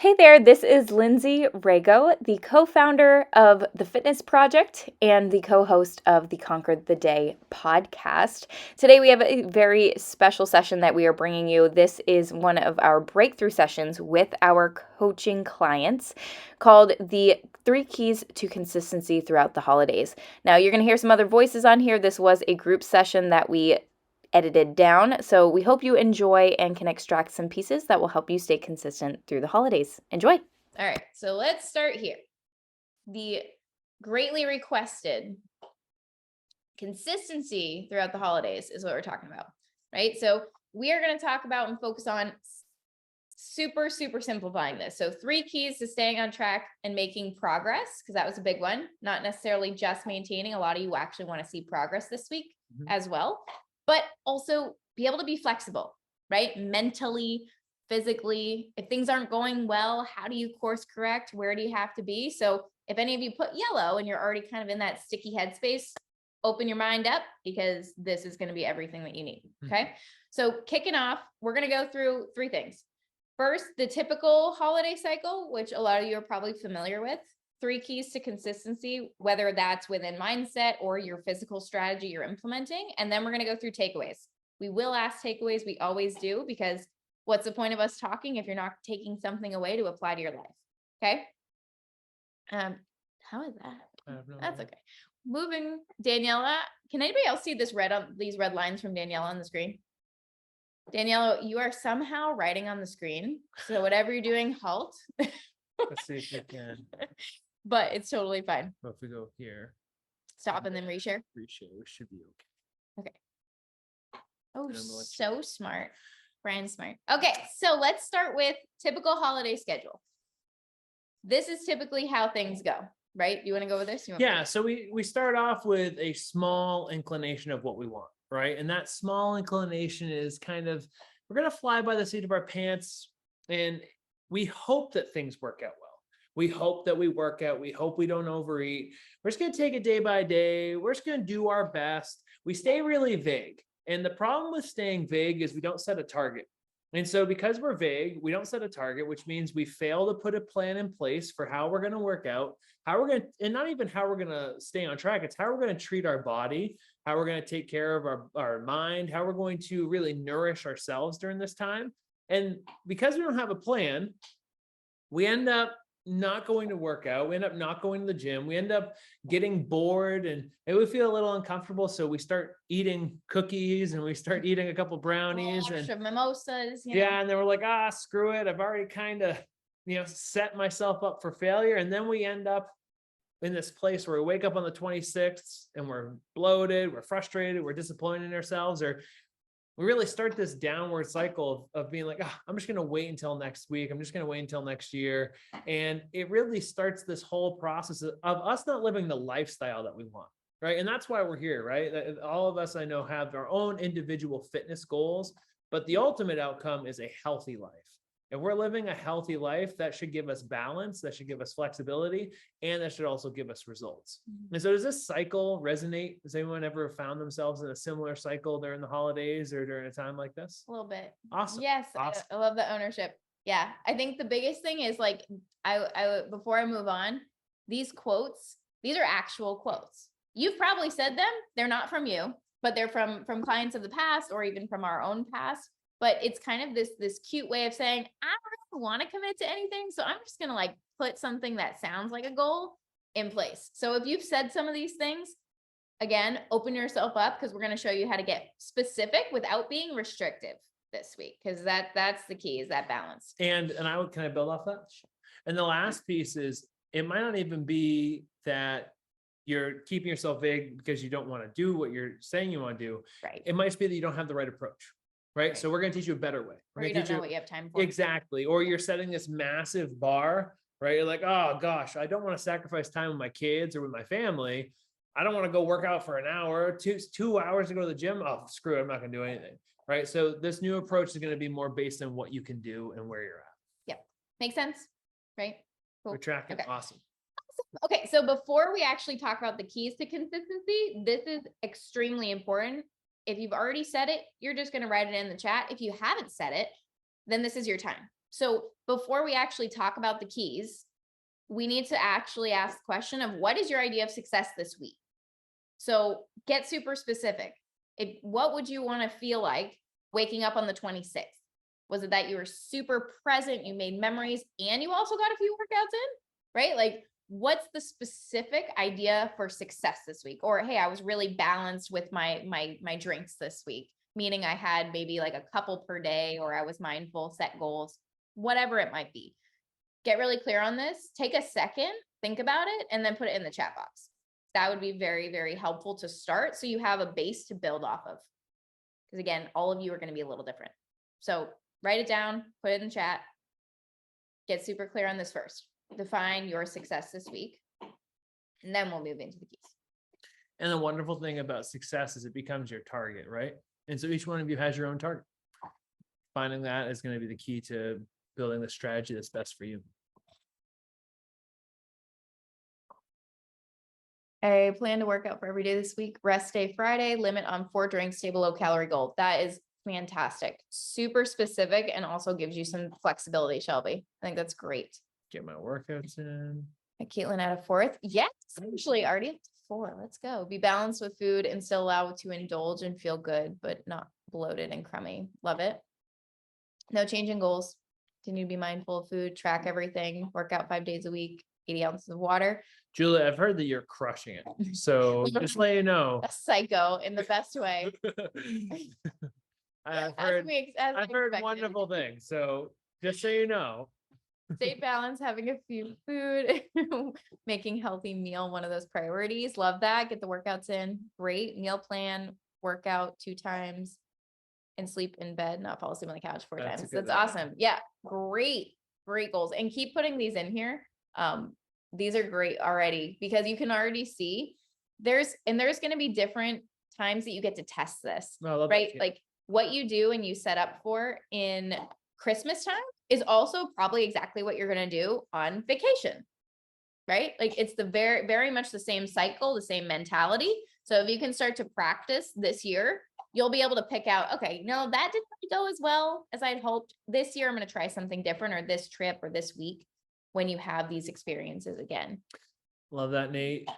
Hey there, this is Lindsay Rago, the co-founder of The Fitness Project and the co-host of the Conquer the Day podcast. Today we have a very special session that we are bringing you. This is one of our breakthrough sessions with our coaching clients called the 3 Keys to Consistency Throughout the Holidays. Now you're going to hear some other voices on here. This was a group session that we edited down. So we hope you enjoy and can extract some pieces that will help you stay consistent through the holidays. Enjoy. All right, so let's start here. The greatly requested consistency throughout the holidays is what we're talking about, right? So we are going to talk about and focus on super simplifying this. So 3 keys to staying on track and making progress, because that was a big one, not necessarily just maintaining. A lot of you actually want to see progress this week as well, but also be able to be flexible, right? Mentally, physically, if things aren't going well, how do you course correct? Where do you have to be? So if any of you put yellow and you're already kind of in that sticky headspace, open your mind up, because this is going to be everything that you need. Okay. So kicking off, we're going to go through 3 things. First, the typical holiday cycle, which a lot of you are probably familiar with. 3 keys to consistency, whether that's within mindset or your physical strategy you're implementing. And then we're going to go through takeaways. We will ask takeaways. We always do, because what's the point of us talking if you're not taking something away to apply to your life? Okay. How is that? That's okay. Moving, Daniela. Can anybody else see these red lines from Daniela on the screen? Daniela, you are somehow writing on the screen. So whatever you're doing, halt. Let's see if we can. But it's totally fine. Well, if we go here, Stop and then reshare. we should be okay. Okay. Oh, so smart. Brand smart. Okay, so let's start with typical holiday schedule. This is typically how things go, right? You want to go with this? Yeah, so we start off with a small inclination of what we want, right? And that small inclination is kind of, we're going to fly by the seat of our pants, and we hope that things work out well. We hope that we work out. We hope we don't overeat. We're just going to take it day by day. We're just going to do our best. We stay really vague. And the problem with staying vague is we don't set a target. And so because we're vague, we don't set a target, which means we fail to put a plan in place for how we're going to work out, how we're going to, and not even how we're going to stay on track. It's how we're going to treat our body, how we're going to take care of our mind, how we're going to really nourish ourselves during this time. And because we don't have a plan, we end up not going to work out. We end up not going to the gym. We end up getting bored and it would feel a little uncomfortable. So we start eating cookies and we start eating a couple brownies and mimosas. Yeah. And then we're like, screw it. I've already kind of, set myself up for failure. And then we end up in this place where we wake up on the 26th and we're bloated, we're frustrated, we're disappointed in ourselves, or we really start this downward cycle of being like, I'm just going to wait until next week. I'm just going to wait until next year. And it really starts this whole process of us not living the lifestyle that we want. Right. And that's why we're here. Right. All of us I know have our own individual fitness goals, but the ultimate outcome is a healthy life. If we're living a healthy life, that should give us balance, that should give us flexibility, and that should also give us results. And so does this cycle resonate? Has anyone ever found themselves in a similar cycle during the holidays or during a time like this? A little bit. Awesome. Yes. Awesome. I love the ownership. Yeah. I think the biggest thing is like, I before I move on, these quotes, these are actual quotes. You've probably said them. They're not from you, but they're from clients of the past or even from our own past. But it's kind of this cute way of saying, I don't really want to commit to anything. So I'm just going to like put something that sounds like a goal in place. So if you've said some of these things, again, open yourself up, because we're going to show you how to get specific without being restrictive this week. Because that's the key, is that balance. And can I build off that? And the last piece is, it might not even be that you're keeping yourself vague because you don't want to do what you're saying you want to do. Right. It might just be that you don't have the right approach. Right. So we're going to teach you a better way. Or you don't know what you have time for. Exactly. Or you're setting this massive bar, right? You're like, oh gosh, I don't want to sacrifice time with my kids or with my family. I don't want to go work out for an hour, 2 hours to go to the gym. Oh, screw it. I'm not going to do anything. Right. So this new approach is going to be more based on what you can do and where you're at. Yep. Makes sense. Right. Cool. We're tracking. Okay. Awesome. Okay. So before we actually talk about the keys to consistency, this is extremely important. If you've already said it, you're just going to write it in the chat. If you haven't said it, then this is your time. So before we actually talk about the keys, we need to actually ask the question of what is your idea of success this week? So get super specific. What would you want to feel like waking up on the 26th? Was it that you were super present, you made memories, and you also got a few workouts in, right? Like, what's the specific idea for success this week? Or, hey, I was really balanced with my drinks this week, meaning I had maybe like a couple per day, or I was mindful, set goals, whatever it might be. Get really clear on this. Take a second, think about it, and then put it in the chat box. That would be very, very helpful to start, so you have a base to build off of. Because again, all of you are going to be a little different. So write it down, put it in chat, get super clear on this first. Define your success this week, and then we'll move into the keys. And the wonderful thing about success is it becomes your target, right? And so each one of you has your own target. Finding that is going to be the key to building the strategy that's best for you. I plan to work out for every day this week. Rest day Friday, limit on 4 drinks, stay below calorie goal. That is fantastic. Super specific, and also gives you some flexibility, Shelby. I think that's great. Get my workouts in. Caitlin at a 4th. Yes, actually already up to 4. Let's go. Be balanced with food and still allow to indulge and feel good, but not bloated and crummy. Love it. No change in goals. Continue to be mindful of food, track everything, work out 5 days a week, 80 ounces of water. Julia, I've heard that you're crushing it. So just let you know. A psycho in the best way. I've As heard expected. wonderful things. So just so you know. Stay balanced, having a few food, making healthy meal one of those priorities. Love that. Get the workouts in. Great meal plan, workout 2 times, and sleep in bed, not fall asleep on the couch 4 times. That's awesome. Yeah, great goals. And keep putting these in here. These are great already, because you can already see there's going to be different times that you get to test this, right? Like what you do and you set up for in Christmas time is also probably exactly what you're going to do on vacation, right? Like it's the very, very much the same cycle, the same mentality. So if you can start to practice this year, you'll be able to pick out, okay, no, that didn't go as well as I'd hoped. This year, I'm going to try something different, or this trip or this week, when you have these experiences again. Love that, Nate.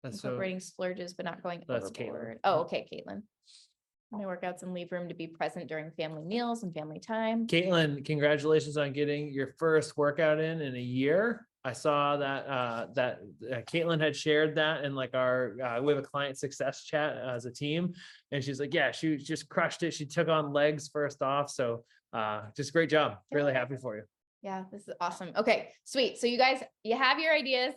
That's incorporating splurges, but not going That's overboard. Caitlin. Oh, okay, Caitlin. My workouts and leave room to be present during family meals and family time. Caitlin, congratulations on getting your first workout in a year. I saw that Caitlin had shared that in like our we have a client success chat as a team, and she's like, yeah, she just crushed it. She took on legs first off, so just great job. Really happy for you. Yeah, this is awesome. Okay, sweet. So you guys, you have your ideas.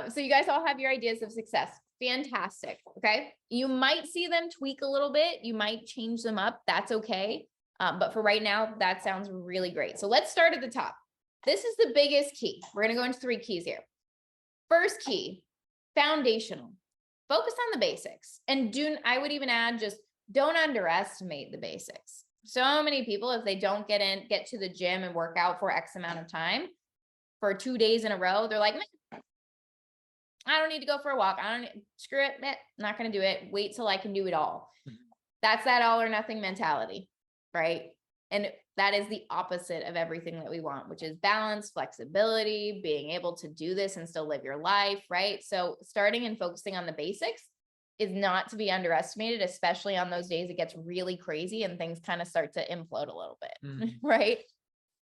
So you guys all have your ideas of success. Fantastic. Okay. You might see them tweak a little bit. You might change them up. That's okay. But for right now, that sounds really great. So let's start at the top. This is the biggest key. We're going to go into 3 keys here. First key, foundational. Focus on the basics. And I would even add, just don't underestimate the basics. So many people, if they don't get to the gym and work out for X amount of time for 2 days in a row, they're like, I don't need to go for a walk. Screw it. Not going to do it. Wait till I can do it all. That's that all or nothing mentality, right? And that is the opposite of everything that we want, which is balance, flexibility, being able to do this and still live your life, right? So starting and focusing on the basics is not to be underestimated, especially on those days it gets really crazy and things kind of start to implode a little bit, right?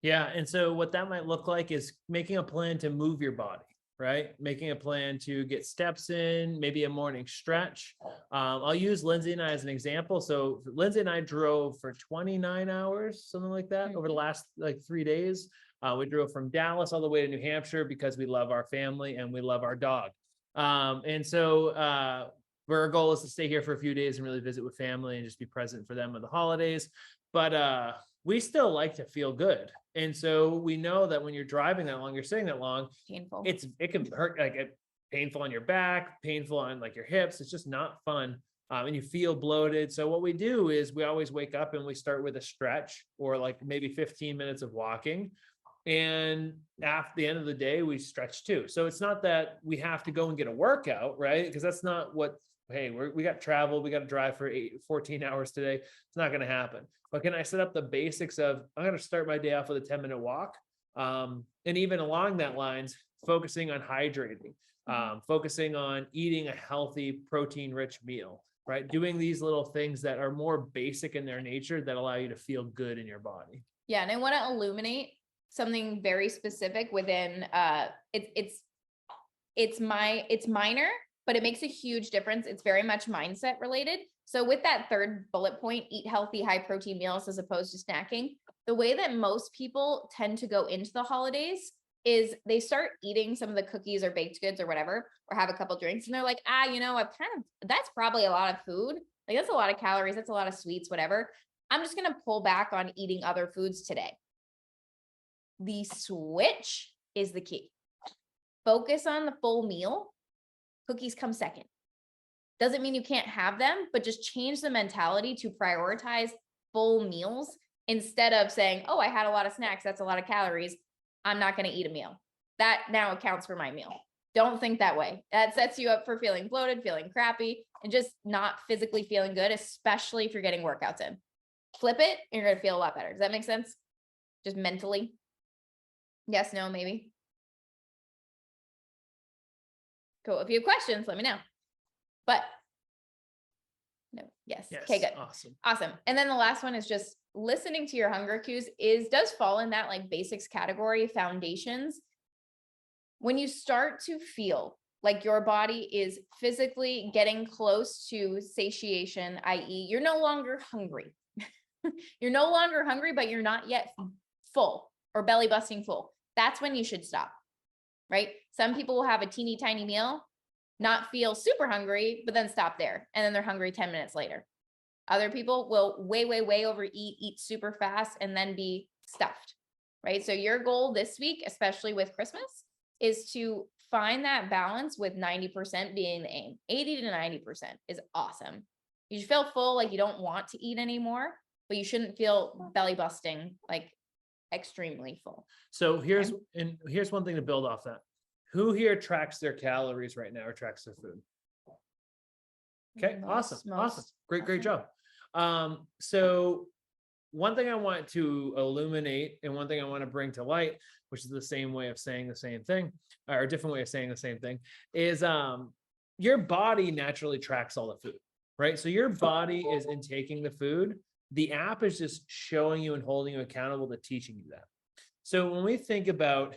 Yeah. And so what that might look like is making a plan to move your body. Right? Making a plan to get steps in, maybe a morning stretch. I'll use Lindsay and I as an example. So Lindsay and I drove for 29 hours, something like that, over the last 3 days. We drove from Dallas all the way to New Hampshire because we love our family and we love our dog. And so our goal is to stay here for a few days and really visit with family and just be present for them at the holidays. But we still like to feel good. And so we know that when you're driving that long, you're sitting that long, painful. It can hurt, painful on your back, painful on your hips. It's just not fun. And you feel bloated. So what we do is we always wake up and we start with a stretch or maybe 15 minutes of walking. And after the end of the day, we stretch too. So it's not that we have to go and get a workout, right? Because that's not what, hey, we got travel, we got to drive for 14 hours today. It's not going to happen. but can I set up the basics of, I'm going to start my day off with a 10-minute walk. And even along that lines, focusing on hydrating, focusing on eating a healthy protein rich meal, right? Doing these little things that are more basic in their nature that allow you to feel good in your body. Yeah. And I want to illuminate something very specific within, it's minor, but it makes a huge difference. It's very much mindset related. So with that third bullet point, eat healthy, high protein meals as opposed to snacking, the way that most people tend to go into the holidays is they start eating some of the cookies or baked goods or whatever, or have a couple drinks, and they're like, that's probably a lot of food. Like, that's a lot of calories. That's a lot of sweets, whatever. I'm just going to pull back on eating other foods today. The switch is the key. Focus on the full meal. Cookies come second. Doesn't mean you can't have them, but just change the mentality to prioritize full meals instead of saying, oh, I had a lot of snacks. That's a lot of calories. I'm not going to eat a meal. That now accounts for my meal. Don't think that way. That sets you up for feeling bloated, feeling crappy, and just not physically feeling good, especially if you're getting workouts in. Flip it, and you're going to feel a lot better. Does that make sense? Just mentally. Yes, no, maybe. Cool. If you have questions, let me know. But no, yes. Okay, good. Awesome. And then the last one is just listening to your hunger cues does fall in that like basics category, foundations. When you start to feel like your body is physically getting close to satiation, i.e., you're no longer hungry. You're no longer hungry, but you're not yet full or belly busting full. That's when you should stop, right? Some people will have a teeny tiny meal, not feel super hungry, but then stop there. And then they're hungry 10 minutes later. Other people will way overeat, eat super fast, and then be stuffed, right? So your goal this week, especially with Christmas, is to find that balance with 90% being the aim. 80 to 90% is awesome. You should feel full, like you don't want to eat anymore, but you shouldn't feel belly busting, like extremely full. So here's one thing to build off that. Who here tracks their calories right now or tracks their food? Okay, awesome. Great job. So one thing I want to illuminate and one thing I want to bring to light, which is the same way of saying the same thing, or a different way of saying the same thing, is your body naturally tracks all the food, right? So your body is intaking the food. The app is just showing you and holding you accountable to teaching you that. So when we think about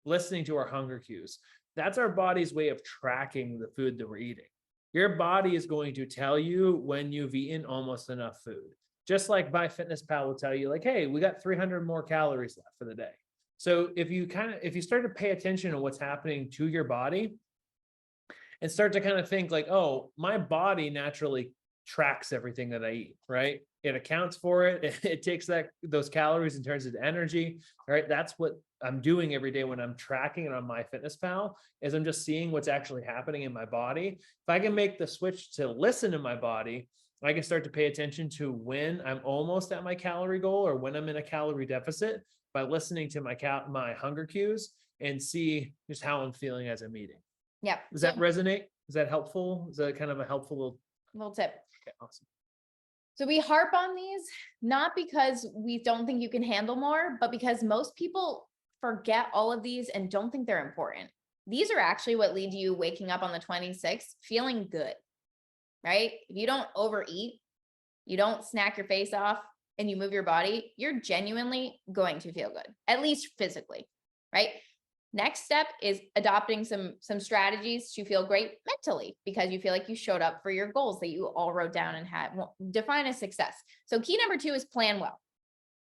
listening to our hunger cues, that's our body's way of tracking the food that we're eating. Your body is going to tell you when you've eaten almost enough food. Just like MyFitnessPal will tell you, like, hey, we got 300 more calories left for the day. So if you start to pay attention to what's happening to your body and start to kind of think like, oh, my body naturally tracks everything that I eat, right? It accounts for it. It takes those calories and turns it into energy, right? That's what I'm doing every day when I'm tracking it on MyFitnessPal, is I'm just seeing what's actually happening in my body. If I can make the switch to listen to my body, I can start to pay attention to when I'm almost at my calorie goal or when I'm in a calorie deficit by listening to my hunger cues and see just how I'm feeling as I'm eating. Yeah. Does that resonate? Is that helpful? Is that kind of a helpful little tip? Okay, awesome. So we harp on these, not because we don't think you can handle more, but because most people forget all of these and don't think they're important. These are actually what lead you waking up on the 26th feeling good, right? If you don't overeat, you don't snack your face off, and you move your body, you're genuinely going to feel good, at least physically, right? Next step is adopting some strategies to feel great mentally, because you feel like you showed up for your goals that you all wrote down and had. Well, define a success. So key number 2 is plan well.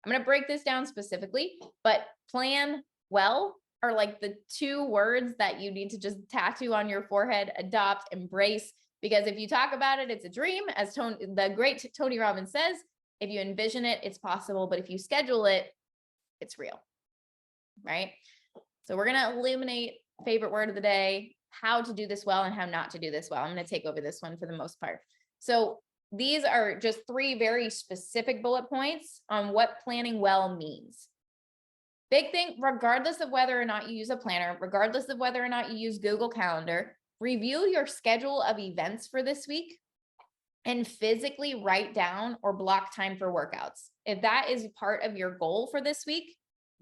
I'm going to break this down specifically, but plan well are like the 2 words that you need to just tattoo on your forehead, adopt, embrace, because if you talk about it, it's a dream. As the great Tony Robbins says, if you envision it, it's possible, but if you schedule it, it's real, right? So we're going to illuminate favorite word of the day, how to do this well and how not to do this well. I'm going to take over this one for the most part. So these are just 3 very specific bullet points on what planning well means. Big thing, regardless of whether or not you use a planner, regardless of whether or not you use Google Calendar, review your schedule of events for this week and physically write down or block time for workouts. If that is part of your goal for this week,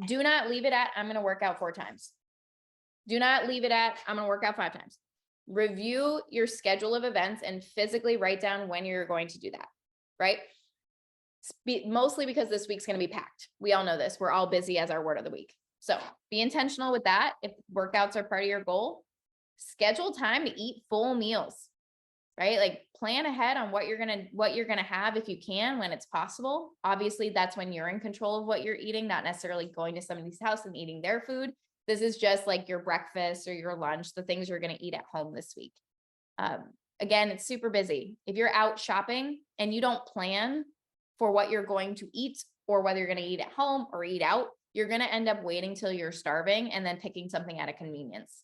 do not leave it at, I'm going to work out 4 times. Do not leave it at, I'm going to work out 5 times. Review your schedule of events and physically write down when you're going to do that, right? Mostly because this week's going to be packed. We all know this. We're all busy as our word of the week. So be intentional with that. If workouts are part of your goal, schedule time to eat full meals, right? Like plan ahead on what you're going to have if you can, when it's possible. Obviously, that's when you're in control of what you're eating, not necessarily going to somebody's house and eating their food. This is just like your breakfast or your lunch, the things you're going to eat at home this week. Again, it's super busy. If you're out shopping and you don't plan for what you're going to eat or whether you're going to eat at home or eat out, you're going to end up waiting till you're starving and then picking something out of convenience.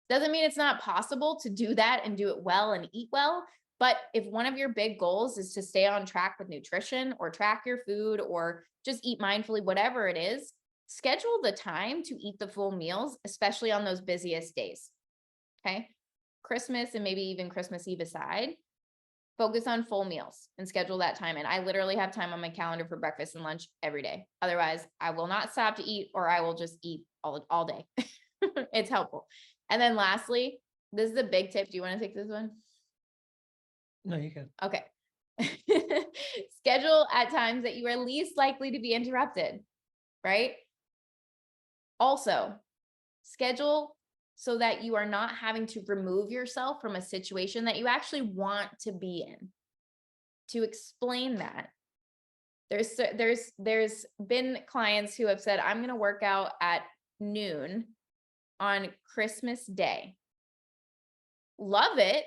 Doesn't mean it's not possible to do that and do it well and eat well. But if one of your big goals is to stay on track with nutrition or track your food or just eat mindfully, whatever it is, schedule the time to eat the full meals, especially on those busiest days. Okay. Christmas and maybe even Christmas Eve aside, focus on full meals and schedule that time. And I literally have time on my calendar for breakfast and lunch every day. Otherwise, I will not stop to eat, or I will just eat all day. It's helpful. And then lastly, this is a big tip. Do you want to take this one? No, you can. Okay. Schedule at times that you are least likely to be interrupted, right? Also, schedule so that you are not having to remove yourself from a situation that you actually want to be in. To explain that, there's been clients who have said, I'm going to work out at noon on Christmas Day. Love it.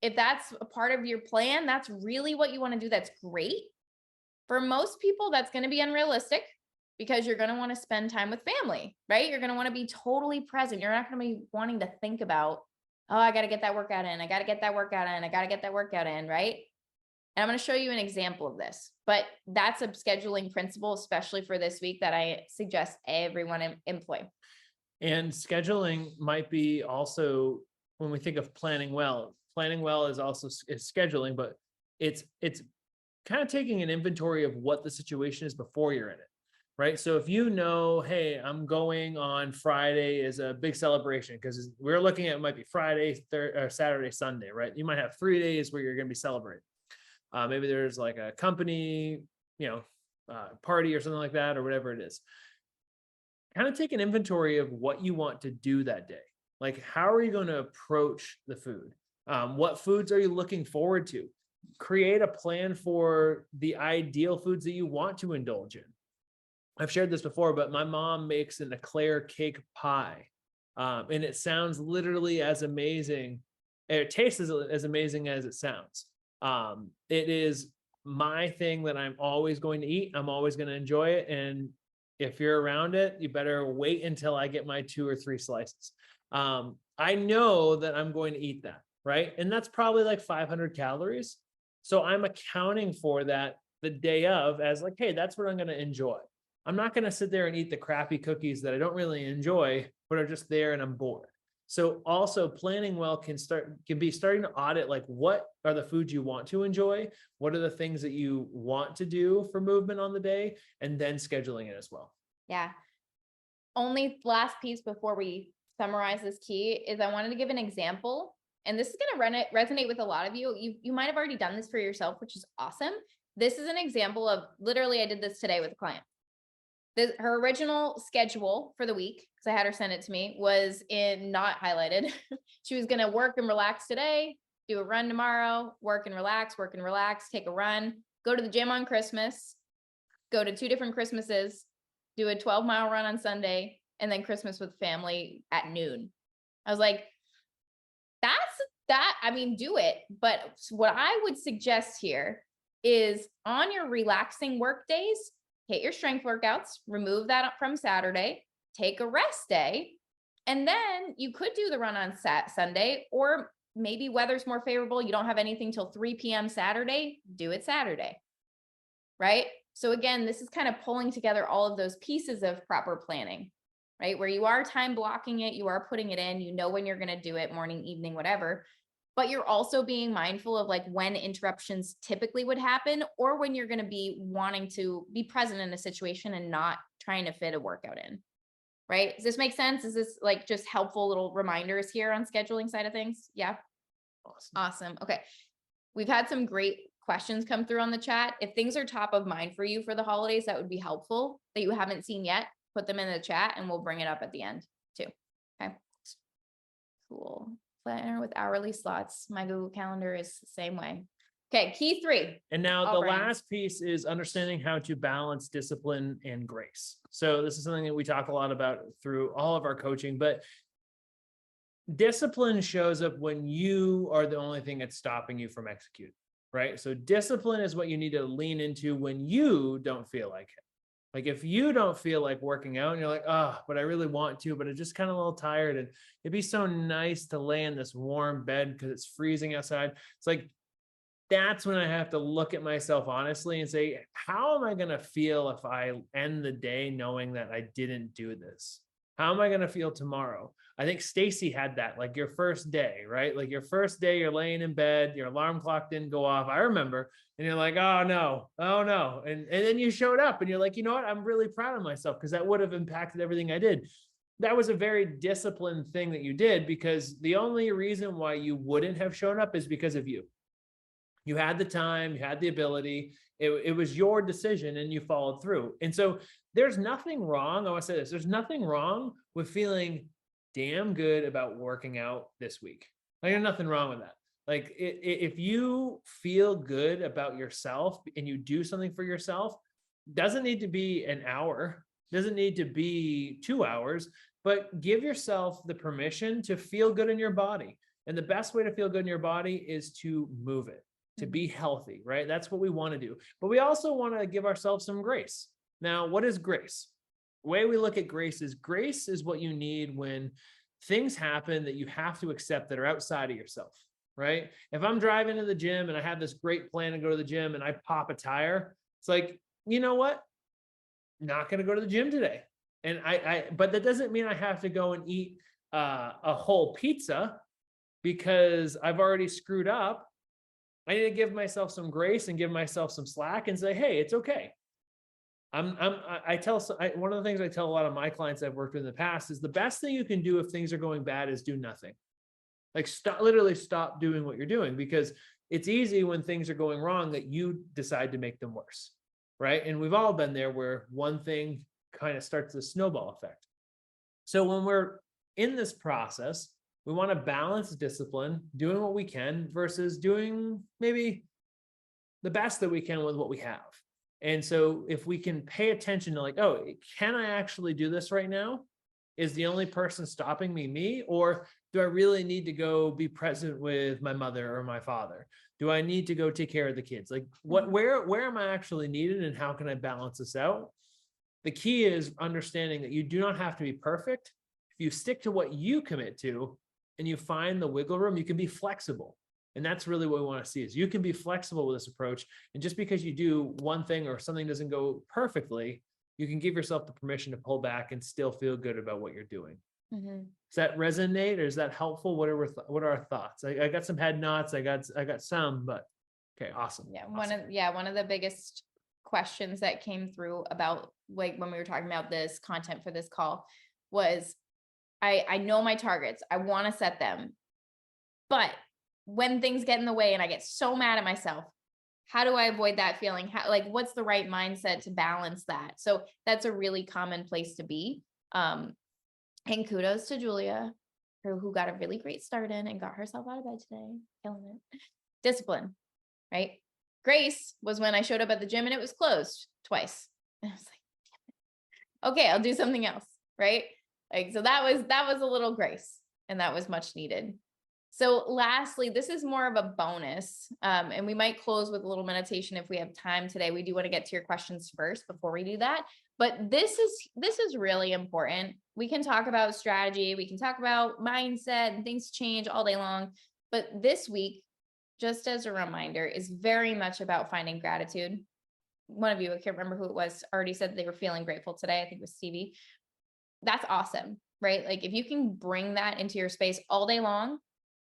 If that's a part of your plan, that's really what you want to do. That's great. For most people, that's going to be unrealistic because you're going to want to spend time with family, right? You're going to want to be totally present. You're not going to be wanting to think about, oh, I got to get that workout in. I got to get that workout in. I got to get that workout in, right? And I'm going to show you an example of this, but that's a scheduling principle, especially for this week, that I suggest everyone employ. And scheduling might be also, when we think of planning well is also is scheduling, but it's kind of taking an inventory of what the situation is before you're in it, right? So if you know, hey, I'm going on Friday is a big celebration, because we're looking at, it might be Friday, Saturday, Sunday, right? You might have 3 days where you're going to be celebrating. Maybe there's like a company, party or something like that, or whatever it is. Kind of take an inventory of what you want to do that day. Like, how are you going to approach the food? What foods are you looking forward to? Create a plan for the ideal foods that you want to indulge in. I've shared this before, but my mom makes an eclair cake pie. And it sounds literally as amazing. It tastes as amazing as it sounds. It is my thing that I'm always going to eat. I'm always going to enjoy it. And if you're around it, you better wait until I get my 2 or 3 slices. I know that I'm going to eat that, right? And that's probably like 500 calories. So I'm accounting for that the day of as like, hey, that's what I'm going to enjoy. I'm not going to sit there and eat the crappy cookies that I don't really enjoy, but are just there and I'm bored. So also planning well can be starting to audit, like, what are the foods you want to enjoy? What are the things that you want to do for movement on the day? And then scheduling it as well. Yeah. Only last piece before we summarize this key is I wanted to give an example, and this is going to resonate with a lot of you. You might have already done this for yourself, which is awesome. This is an example of, literally, I did this today with a client. Her original schedule for the week, because I had her send it to me, was not highlighted. She was going to work and relax today, do a run tomorrow, work and relax, take a run, go to the gym on Christmas, go to 2 different Christmases, do a 12-mile run on Sunday, and then Christmas with family at noon. I was like, do it. But what I would suggest here is, on your relaxing work days, hit your strength workouts, remove that up from Saturday, take a rest day, and then you could do the run on Sunday, or maybe weather's more favorable. You don't have anything till 3 p.m. Saturday, do it Saturday, right? So again, this is kind of pulling together all of those pieces of proper planning, right? Where you are time blocking it, you are putting it in, you know when you're going to do it, morning, evening, whatever. but you're also being mindful of like when interruptions typically would happen, or when you're going to be wanting to be present in a situation and not trying to fit a workout in. Right? Does this make sense? Is this like just helpful little reminders here on scheduling side of things? Yeah. Awesome. Awesome. Okay. We've had some great questions come through on the chat. If things are top of mind for you for the holidays, that would be helpful that you haven't seen yet. Put them in the chat and we'll bring it up at the end too. Okay. Cool. Planner with hourly slots. My Google Calendar is the same way. Okay. Key 3. And now All the brands. last piece is understanding how to balance discipline and grace. So this is something that we talk a lot about through all of our coaching, but discipline shows up when you are the only thing that's stopping you from executing, right? So discipline is what you need to lean into when you don't feel like it. Like if you don't feel like working out and you're like, oh, but I really want to, but I'm just kind of a little tired. And it'd be so nice to lay in this warm bed because it's freezing outside. It's like, that's when I have to look at myself honestly and say, how am I going to feel if I end the day knowing that I didn't do this? How am I going to feel tomorrow? I think Stacy had that, like your first day, right? Like your first day, you're laying in bed, your alarm clock didn't go off. I remember, and you're like, oh no. And then you showed up and you're like, you know what? I'm really proud of myself because that would have impacted everything I did. That was a very disciplined thing that you did, because the only reason why you wouldn't have shown up is because of you. You had the time, you had the ability, it was your decision and you followed through. And so there's nothing wrong. I want to say this, there's nothing wrong with feeling damn good about working out this week. Like there's nothing wrong with that. Like if you feel good about yourself and you do something for yourself, doesn't need to be an hour, doesn't need to be 2 hours, but give yourself the permission to feel good in your body. And the best way to feel good in your body is to move it, to be healthy, right? That's what we want to do. But we also want to give ourselves some grace. Now, what is grace? The way we look at grace is what you need when things happen that you have to accept that are outside of yourself, right? If I'm driving to the gym and I have this great plan to go to the gym and I pop a tire, it's like, you know what? Not going to go to the gym today. And but that doesn't mean I have to go and eat a whole pizza because I've already screwed up. I need to give myself some grace and give myself some slack and say, hey, it's okay. One of the things I tell a lot of my clients I've worked with in the past is the best thing you can do if things are going bad is do nothing. Like literally stop doing what you're doing, because it's easy when things are going wrong that you decide to make them worse, right? And we've all been there where one thing kind of starts the snowball effect. So when we're in this process, we want to balance discipline, doing what we can versus doing maybe the best that we can with what we have. And so if we can pay attention to like, oh, can I actually do this right now? Is the only person stopping me? Or do I really need to go be present with my mother or my father? Do I need to go take care of the kids? Like where am I actually needed and how can I balance this out? The key is understanding that you do not have to be perfect. If you stick to what you commit to and you find the wiggle room, you can be flexible. And that's really what we want to see, is you can be flexible with this approach. And just because you do one thing or something doesn't go perfectly, you can give yourself the permission to pull back and still feel good about what you're doing. Mm-hmm. Does that resonate or is that helpful? What are our thoughts? I got some head nods. I got some, but okay, awesome. Yeah. Awesome. One of the biggest questions that came through about like when we were talking about this content for this call was, I know my targets. I want to set them, but when things get in the way and I get so mad at myself, how do I avoid that feeling? What's the right mindset to balance that? So that's a really common place to be. And kudos to Julia, who got a really great start in and got herself out of bed today. Killing it. Discipline, right? Grace was when I showed up at the gym and it was closed twice. And I was like, okay, I'll do something else, right? Like, so that was a little grace, and that was much needed. So lastly, this is more of a bonus, and we might close with a little meditation if we have time today. We do want to get to your questions first before we do that. But this is really important. We can talk about strategy, we can talk about mindset, and things change all day long. But this week, just as a reminder, is very much about finding gratitude. One of you, I can't remember who it was, already said they were feeling grateful today. I think it was Stevie. That's awesome, right? Like if you can bring that into your space all day long,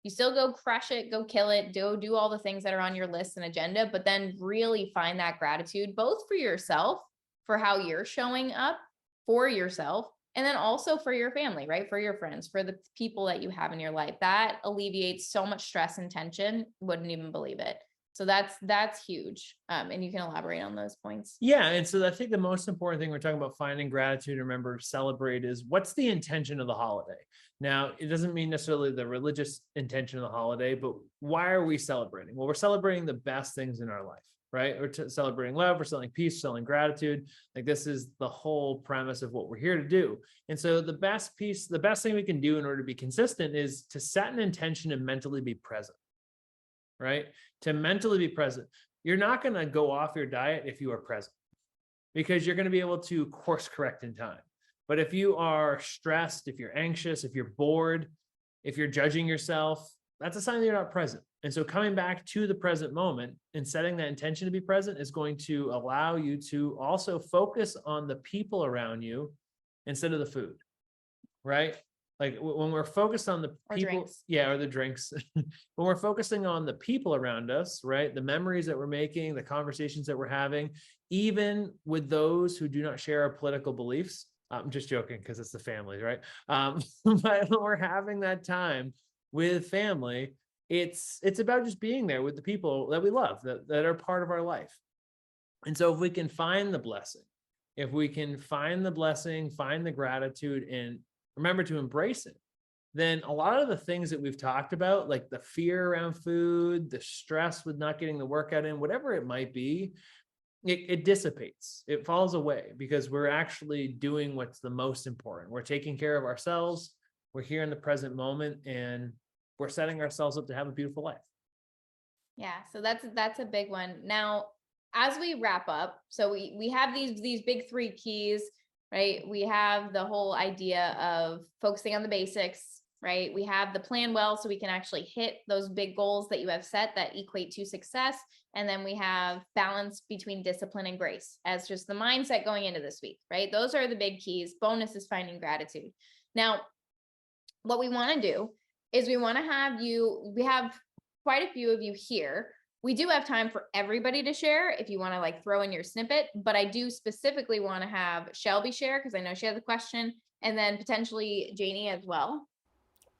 You still go crush it, go kill it, do all the things that are on your list and agenda, but then really find that gratitude, both for yourself, for how you're showing up for yourself, and then also for your family, right? For your friends, for the people that you have in your life. That alleviates so much stress and tension. Wouldn't even believe it. So that's huge. And you can elaborate on those points. Yeah. And so I think the most important thing we're talking about finding gratitude, remember, celebrate, is what's the intention of the holiday? Now, it doesn't mean necessarily the religious intention of the holiday, but why are we celebrating? Well, we're celebrating the best things in our life, right? We're celebrating love, we're selling peace, selling gratitude. Like, this is the whole premise of what we're here to do. And so the best thing we can do in order to be consistent is to set an intention and mentally be present, right? To mentally be present. You're not going to go off your diet if you are present, because you're going to be able to course correct in time. But if you are stressed, if you're anxious, if you're bored, if you're judging yourself, that's a sign that you're not present. And so coming back to the present moment and setting that intention to be present is going to allow you to also focus on the people around you instead of the food, right? Like when we're focused on the people, drinks. or the drinks, when we're focusing on the people around us, right? The memories that we're making, the conversations that we're having, even with those who do not share our political beliefs. I'm just joking, because it's the family, right? But when we're having that time with family, it's about just being there with the people that we love, that are part of our life. And so if we can find the blessing, find the gratitude, and remember to embrace it, then a lot of the things that we've talked about, like the fear around food, the stress with not getting the workout in, whatever it might be, it dissipates, it falls away, because we're actually doing what's the most important. We're taking care of ourselves. We're here in the present moment, and we're setting ourselves up to have a beautiful life. Yeah. So that's a big one. Now, as we wrap up, so we have these big 3 keys, right? We have the whole idea of focusing on the basics, right? We have the plan well, so we can actually hit those big goals that you have set that equate to success. And then we have balance between discipline and grace as just the mindset going into this week, right? Those are the big keys. Bonus is finding gratitude. Now, what we want to do is we have quite a few of you here. We do have time for everybody to share if you want to like throw in your snippet, but I do specifically want to have Shelby share, because I know she has a question, and then potentially Janie as well.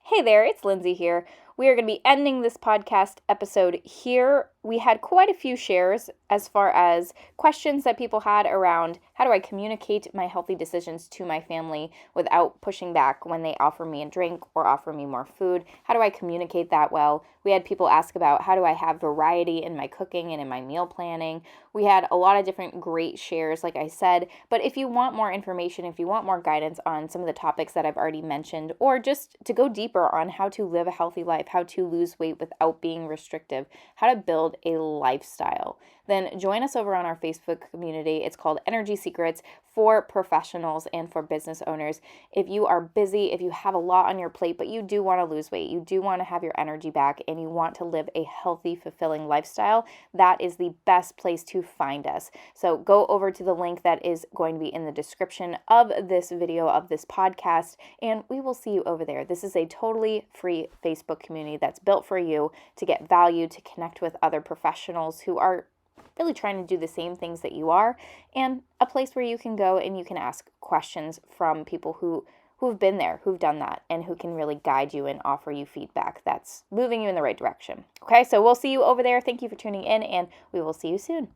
Hey there, it's Lindsay here. We are going to be ending this podcast episode here. We had quite a few shares as far as questions that people had around how do I communicate my healthy decisions to my family without pushing back when they offer me a drink or offer me more food. How do I communicate that well? We had people ask about how do I have variety in my cooking and in my meal planning. We had a lot of different great shares, like I said, but if you want more information, if you want more guidance on some of the topics that I've already mentioned, or just to go deeper on how to live a healthy life, how to lose weight without being restrictive, how to build a lifestyle, then join us over on our Facebook community. It's called Energy Secrets for professionals and for business owners. If you are busy, if you have a lot on your plate, but you do want to lose weight, you do want to have your energy back, and you want to live a healthy, fulfilling lifestyle, that is the best place to find us. So go over to the link that is going to be in the description of this video, of this podcast, and we will see you over there. This is a totally free Facebook community that's built for you to get value, to connect with other professionals who are really trying to do the same things that you are, and a place where you can go and you can ask questions from people who've been there, who've done that, and who can really guide you and offer you feedback that's moving you in the right direction. Okay, so we'll see you over there. Thank you for tuning in, and we will see you soon.